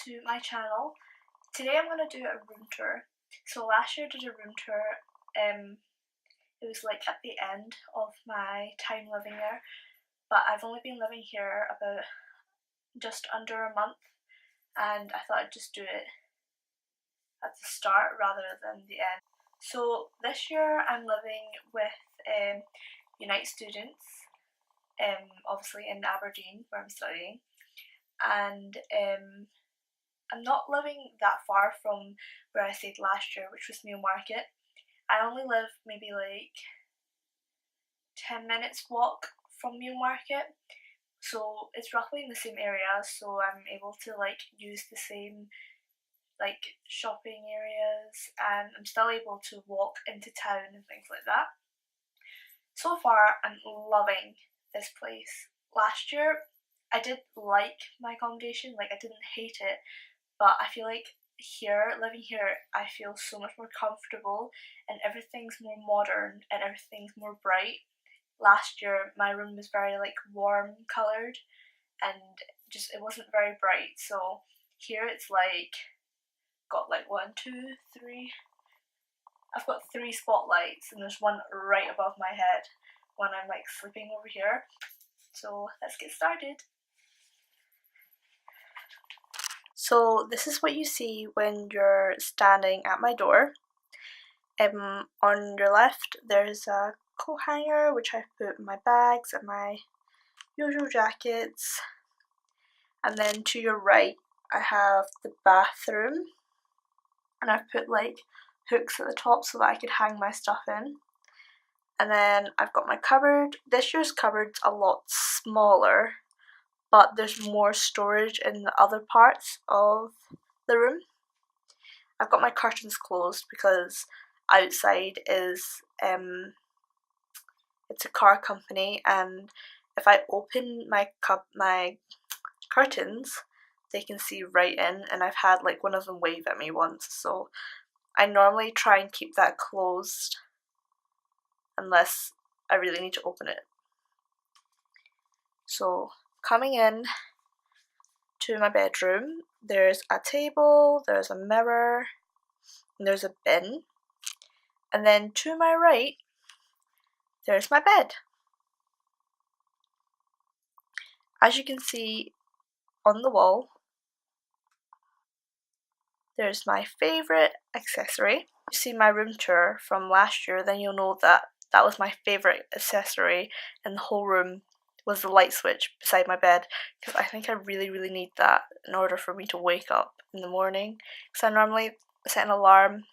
to my channel. Today I'm going to do a room tour. So last year I did a room tour, it was like at the end of my time living there, but I've only been living here about just under a month, and I thought I'd just do it at the start rather than the end. So this year I'm living with Unite students, obviously in Aberdeen where I'm studying, and I'm not living that far from where I stayed last year, which was Newmarket. I only live maybe like 10 minutes walk from Newmarket, so it's roughly in the same area, so I'm able to like use the same like shopping areas, and I'm still able to walk into town and things like that. So far I'm loving this place. Last year I did like my accommodation, like I didn't hate it, but I feel like living here, I feel so much more comfortable and everything's more modern and everything's more bright. Last year my room was very like warm coloured and just it wasn't very bright, so here it's like got like I've got 3 spotlights and there's one right above my head when I'm like sleeping over here. So let's get started. So this is what you see when you're standing at my door. On your left there's a coat hanger which I've put my bags and my usual jackets, and then to your right I have the bathroom, and I've put like hooks at the top so that I could hang my stuff in. And then I've got my cupboard. This year's cupboard's a lot smaller, but there's more storage in the other parts of the room. I've got my curtains closed because outside is it's a car company, and if I open my curtains they can see right in, and I've had like one of them wave at me once, so I normally try and keep that closed unless I really need to open it. So coming in to my bedroom, there's a table, there's a mirror, and there's a bin, and then to my right there's my bed. As you can see on the wall, there's my favourite accessory. If you see my room tour from last year, then you'll know that that was my favourite accessory in the whole room, was the light switch beside my bed, because I think I really need that in order for me to wake up in the morning, because I normally set an alarm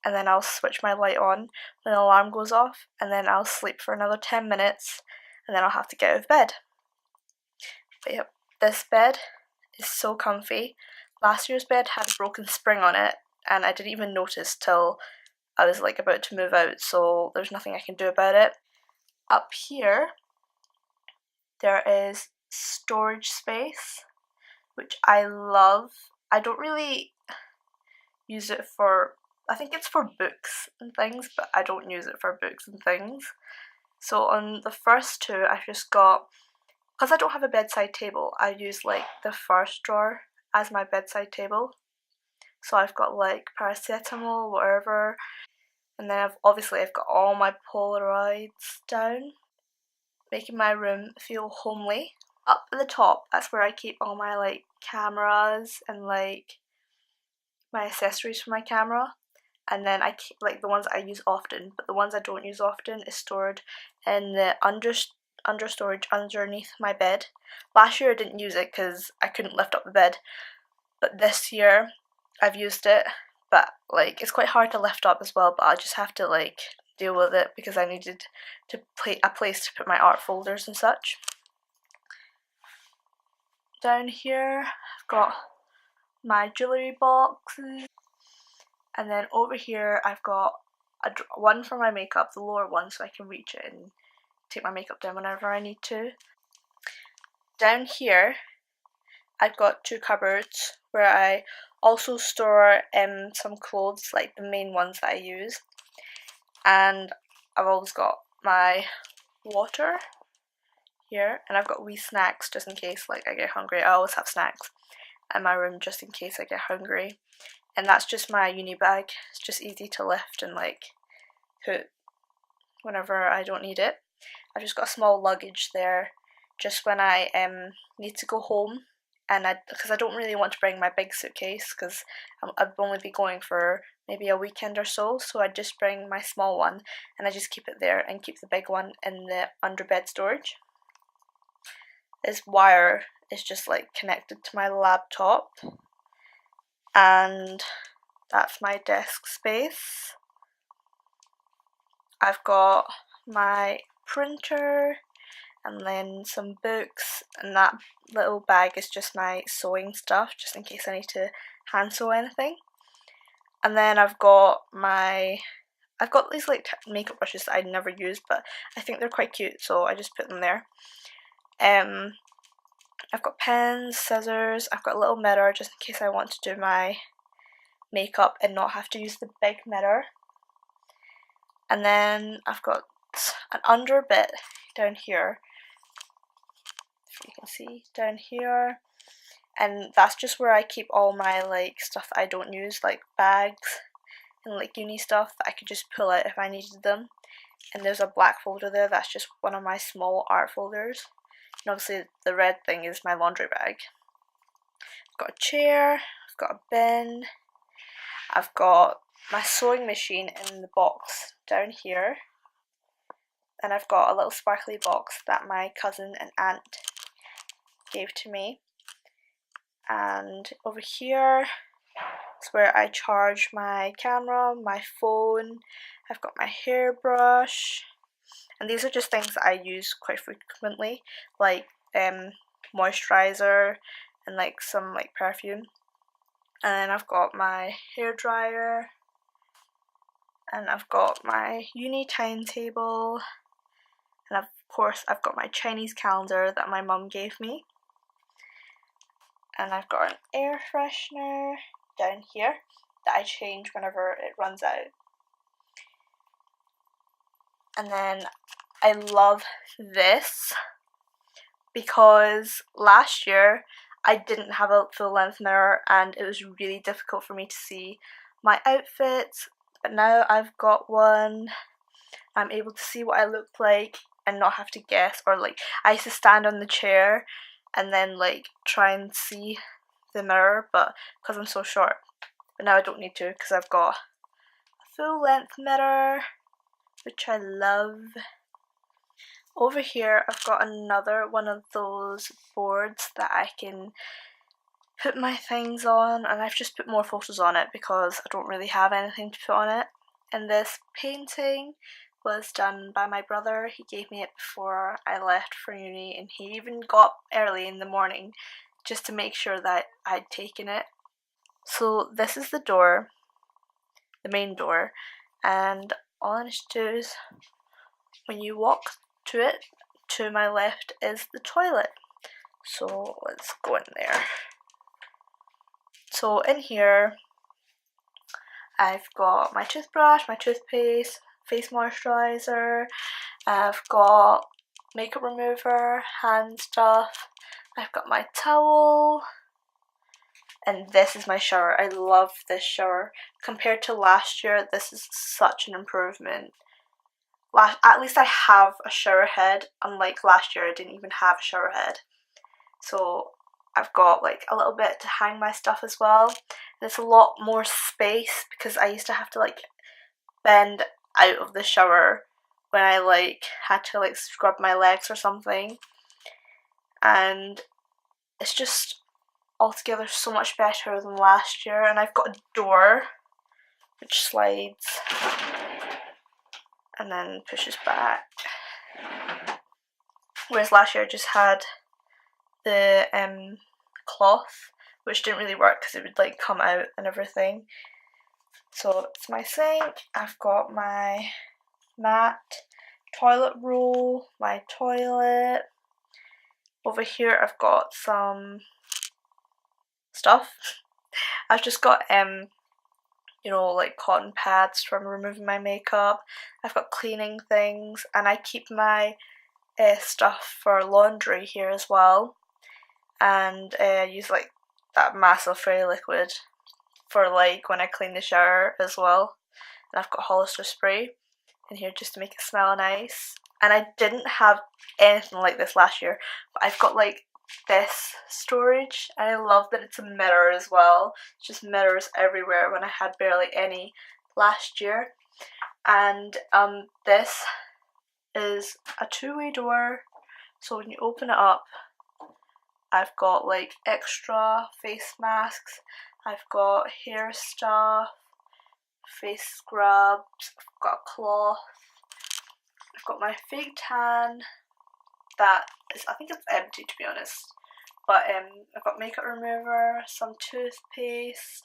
and then I'll switch my light on when the alarm goes off, and then I'll sleep for another 10 minutes and then I'll have to get out of bed. But yep, this bed is so comfy. Last year's bed had a broken spring on it and I didn't even notice till I was like about to move out, so there's nothing I can do about it. Up here there is storage space, which I love. I don't really use it for, I think it's for books and things, but I don't use it for books and things. So on the first 2 I've just got, because I don't have a bedside table, I use like the first drawer as my bedside table. So I've got like paracetamol, whatever, and then I've got all my Polaroids down, making my room feel homely. Up at the top, that's where I keep all my like cameras and like my accessories for my camera, and then I keep like the ones I use often, but the ones I don't use often is stored in the under storage underneath my bed. Last year I didn't use it because I couldn't lift up the bed, but this year I've used it, but like it's quite hard to lift up as well, but I just have to like deal with it because I needed to a place to put my art folders and such. Down here I've got my jewellery boxes, and then over here I've got one for my makeup, the lower one, so I can reach it and take my makeup down whenever I need to. Down here I've got 2 cupboards where I also store some clothes, like the main ones that I use, and I've always got my water here, and I've got wee snacks just in case like I get hungry. I always have snacks. in my room just in case I get hungry. And that's just my uni bag. It's just easy to lift and like put whenever I don't need it. I've just got a small luggage there just when I need to go home, and because I don't really want to bring my big suitcase because I'd only be going for maybe a weekend or so, so I just bring my small one and I just keep it there and keep the big one in the underbed storage. This wire is just like connected to my laptop, and that's my desk space. I've got my printer and then some books, and that little bag is just my sewing stuff just in case I need to hand sew anything. And then I've got these like makeup brushes that I never use, but I think they're quite cute, so I just put them there. I've got pens, scissors, I've got a little mirror just in case I want to do my makeup and not have to use the big mirror. And then I've got an under bit down here, if you can see down here, and that's just where I keep all my like stuff that I don't use, like bags and like uni stuff that I could just pull out if I needed them. And there's a black folder there, that's just one of my small art folders. And obviously the red thing is my laundry bag. I've got a chair, I've got a bin, I've got my sewing machine in the box down here, and I've got a little sparkly box that my cousin and aunt gave to me. And over here is where I charge my camera, my phone. I've got my hairbrush, and these are just things that I use quite frequently, like moisturizer and like some like perfume. And then I've got my hairdryer, and I've got my uni timetable, and of course I've got my Chinese calendar that my mum gave me. And I've got an air freshener down here that I change whenever it runs out. And then I love this because last year I didn't have a full length mirror and it was really difficult for me to see my outfits, but now I've got one. I'm able to see what I look like and not have to guess, or like I used to stand on the chair and then like try and see the mirror, but because I'm so short, but now I don't need to because I've got a full length mirror, which I love. Over here I've got another one of those boards that I can put my things on, and I've just put more photos on it because I don't really have anything to put on it. And this painting was done by my brother. He gave me it before I left for uni, and he even got up early in the morning just to make sure that I'd taken it. So this is the door, the main door, and all I need to do is, when you walk to it, to my left is the toilet. So let's go in there. So in here I've got my toothbrush, my toothpaste, face moisturizer, I've got makeup remover, hand stuff, I've got my towel, and this is my shower. I love this shower. Compared to last year, this is such an improvement. At least I have a shower head, unlike last year I didn't even have a shower head. So I've got like a little bit to hang my stuff as well. And it's a lot more space because I used to have to like bend out of the shower when I like had to like scrub my legs or something. And it's just altogether so much better than last year. And I've got a door which slides and then pushes back, whereas last year I just had the cloth, which didn't really work because it would like come out and everything. So it's my sink, I've got my mat, toilet roll, my toilet. Over here I've got some stuff. I've just got you know, like cotton pads from removing my makeup. I've got cleaning things, and I keep my stuff for laundry here as well. And I use like that massive fairy liquid for like when I clean the shower as well. And I've got Hollister spray in here just to make it smell nice. And I didn't have anything like this last year, but I've got like this storage, and I love that it's a mirror as well. It's just mirrors everywhere when I had barely any last year. And this is a two-way door, so when you open it up, I've got like extra face masks, I've got hair stuff, face scrubs, I've got a cloth, I've got my fake tan that is, I think it's empty to be honest, but I've got makeup remover, some toothpaste,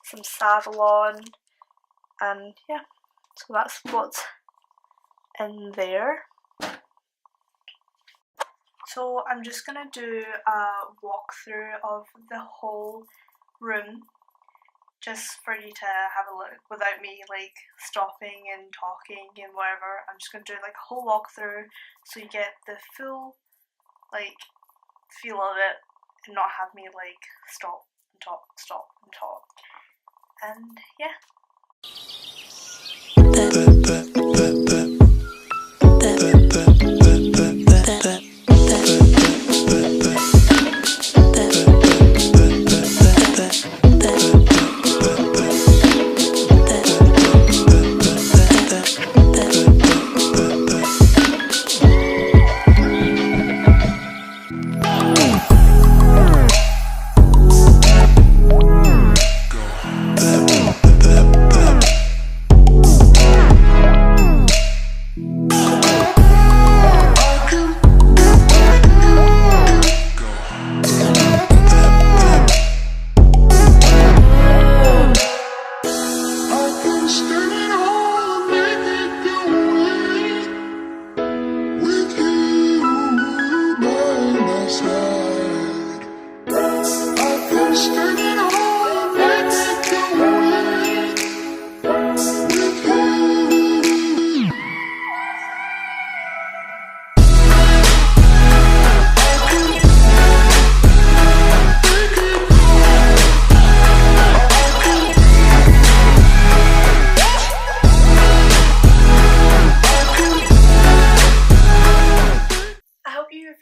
some Savlon, and yeah, so that's what's in there. So I'm just gonna do a walkthrough of the whole room just for you to have a look without me like stopping and talking and whatever. I'm just gonna do like a whole walkthrough so you get the full like feel of it and not have me like stop and talk, stop and talk. And yeah.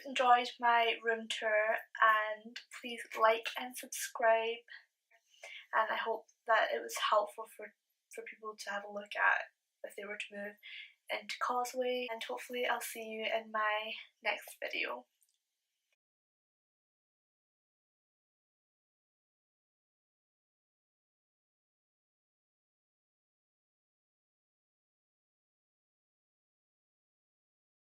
Enjoyed my room tour, and please like and subscribe, and I hope that it was helpful for people to have a look at if they were to move into Causeway, and hopefully I'll see you in my next video.